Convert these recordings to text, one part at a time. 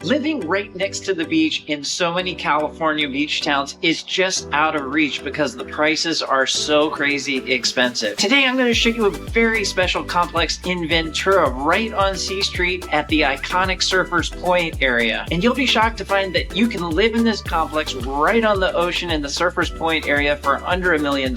Living right next to the beach in so many California beach towns is just out of reach because the prices are so crazy expensive. Today, I'm going to show you a very special complex in Ventura, right on C Street at the iconic Surfers Point area. And you'll be shocked to find that you can live in this complex right on the ocean in the Surfers Point area for under $1 million.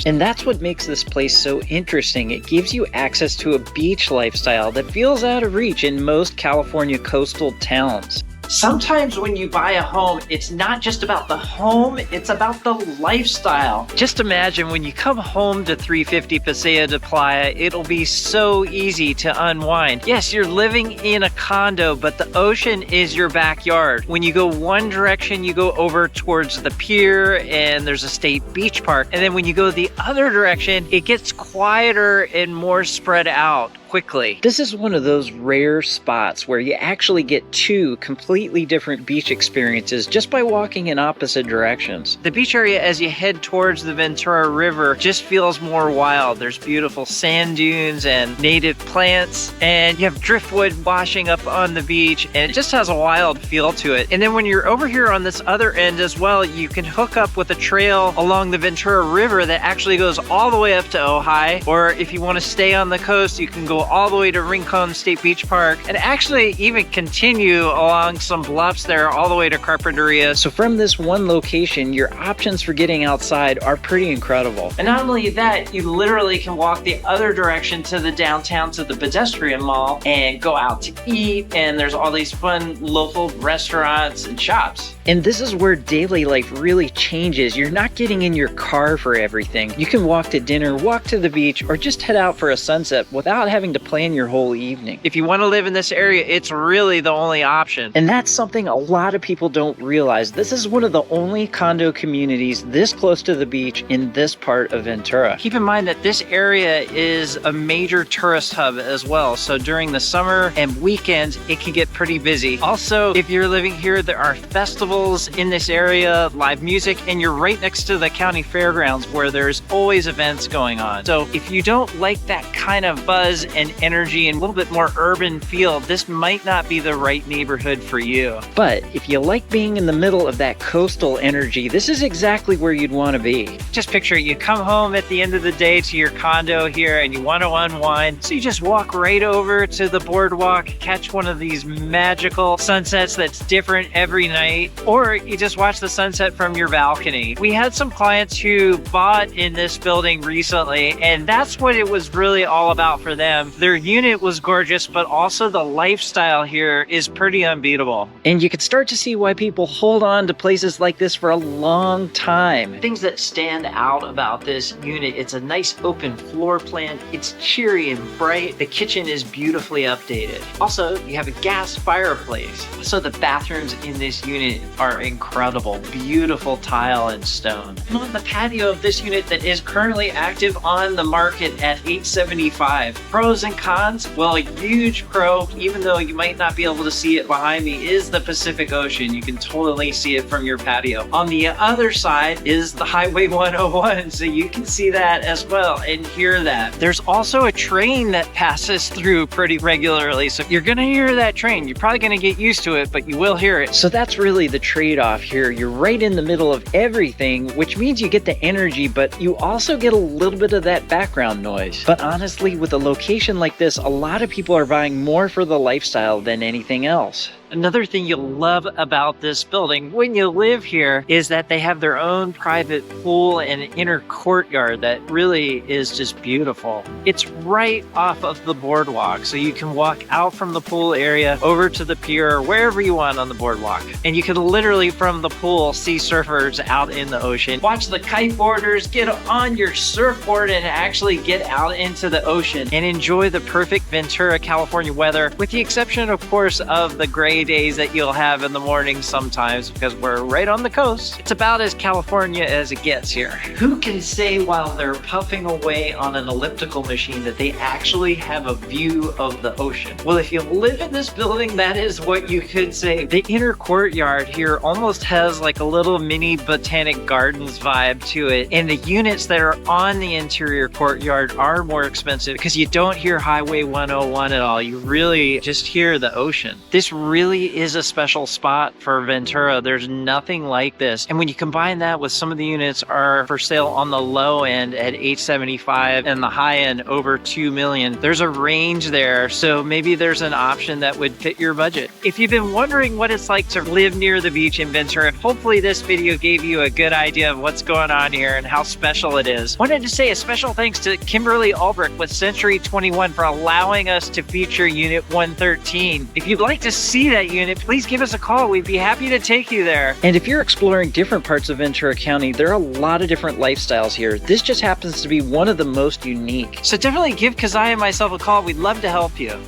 And that's what makes this place so interesting. It gives you access to a beach lifestyle that feels out of reach in most California coastal towns. Sometimes when you buy a home, it's not just about the home, it's about the lifestyle. Just imagine when you come home to 350 Paseo de Playa, it'll be so easy to unwind. Yes, you're living in a condo, but the ocean is your backyard. When you go one direction, you go over towards the pier and there's a state beach park. And then when you go the other direction, it gets quieter and more spread out quickly. This is one of those rare spots where you actually get two completely different beach experiences just by walking in opposite directions. The beach area as you head towards the Ventura River just feels more wild. There's beautiful sand dunes and native plants, and you have driftwood washing up on the beach, and it just has a wild feel to it. And then when you're over here on this other end as well, you can hook up with a trail along the Ventura River that actually goes all the way up to Ojai, or if you want to stay on the coast, you can go all the way to Rincon State Beach Park and actually even continue along some bluffs there all the way to Carpinteria. So from this one location, your options for getting outside are pretty incredible. And not only that, you literally can walk the other direction to the downtown to the pedestrian mall and go out to eat, and there's all these fun local restaurants and shops. And this is where daily life really changes. You're not getting in your car for everything. You can walk to dinner, walk to the beach, or just head out for a sunset without having to plan your whole evening. If you want to live in this area, it's really the only option. And that's something a lot of people don't realize. This is one of the only condo communities this close to the beach in this part of Ventura. Keep in mind that this area is a major tourist hub as well. So during the summer and weekends, it can get pretty busy. Also, if you're living here, there are festivals in this area, live music, and you're right next to the county fairgrounds where there's always events going on. So if you don't like that kind of buzz and energy and a little bit more urban feel, this might not be the right neighborhood for you. But if you like being in the middle of that coastal energy, this is exactly where you'd want to be. Just picture you come home at the end of the day to your condo here and you want to unwind. So you just walk right over to the boardwalk, catch one of these magical sunsets that's different every night, or you just watch the sunset from your balcony. We had some clients who bought in this building recently, and that's what it was really all about for them. Their unit was gorgeous, but also the lifestyle here is pretty unbeatable. And you can start to see why people hold on to places like this for a long time. Things that stand out about this unit, it's a nice open floor plan. It's cheery and bright. The kitchen is beautifully updated. Also, you have a gas fireplace. So the bathrooms in this unit are incredible. Beautiful tile and stone. And on the patio of this unit that is currently active on the market at $875. Pros and cons? Well, a huge pro, even though you might not be able to see it behind me, is the Pacific Ocean. You can totally see it from your patio. On the other side is the Highway 101, so you can see that as well and hear that. There's also a train that passes through pretty regularly, so you're gonna hear that train. You're probably gonna get used to it, but you will hear it. So that's really the trade-off here. You're right in the middle of everything, which means you get the energy, but you also get a little bit of that background noise. But honestly, with a location like this, a lot of people are buying more for the lifestyle than anything else. Another thing you'll love about this building when you live here is that they have their own private pool and inner courtyard that really is just beautiful. It's right off of the boardwalk, so you can walk out from the pool area over to the pier or wherever you want on the boardwalk. And you can literally from the pool see surfers out in the ocean. Watch the kiteboarders get on your surfboard and actually get out into the ocean and enjoy the perfect Ventura, California weather, with the exception, of course, of the gray days that you'll have in the morning sometimes because we're right on the coast. It's about as California as it gets here. Who can say while they're puffing away on an elliptical machine that they actually have a view of the ocean? Well, if you live in this building, that is what you could say. The inner courtyard here almost has like a little mini botanic gardens vibe to it, and the units that are on the interior courtyard are more expensive because you don't hear Highway 101 at all. You really just hear the ocean. This really really is a special spot for Ventura. There's nothing like this. And when you combine that with some of the units are for sale on the low end at $875 and the high end over $2 million, there's a range there. So maybe there's an option that would fit your budget. If you've been wondering what it's like to live near the beach in Ventura, hopefully this video gave you a good idea of what's going on here and how special it is. Wanted to say a special thanks to Kimberly Albrecht with Century 21 for allowing us to feature Unit 113. If you'd like to see that unit, please give us a call. We'd be happy to take you there. And if you're exploring different parts of Ventura County, there are a lot of different lifestyles here. This just happens to be one of the most unique. So definitely give Keziah and myself a call. We'd love to help you.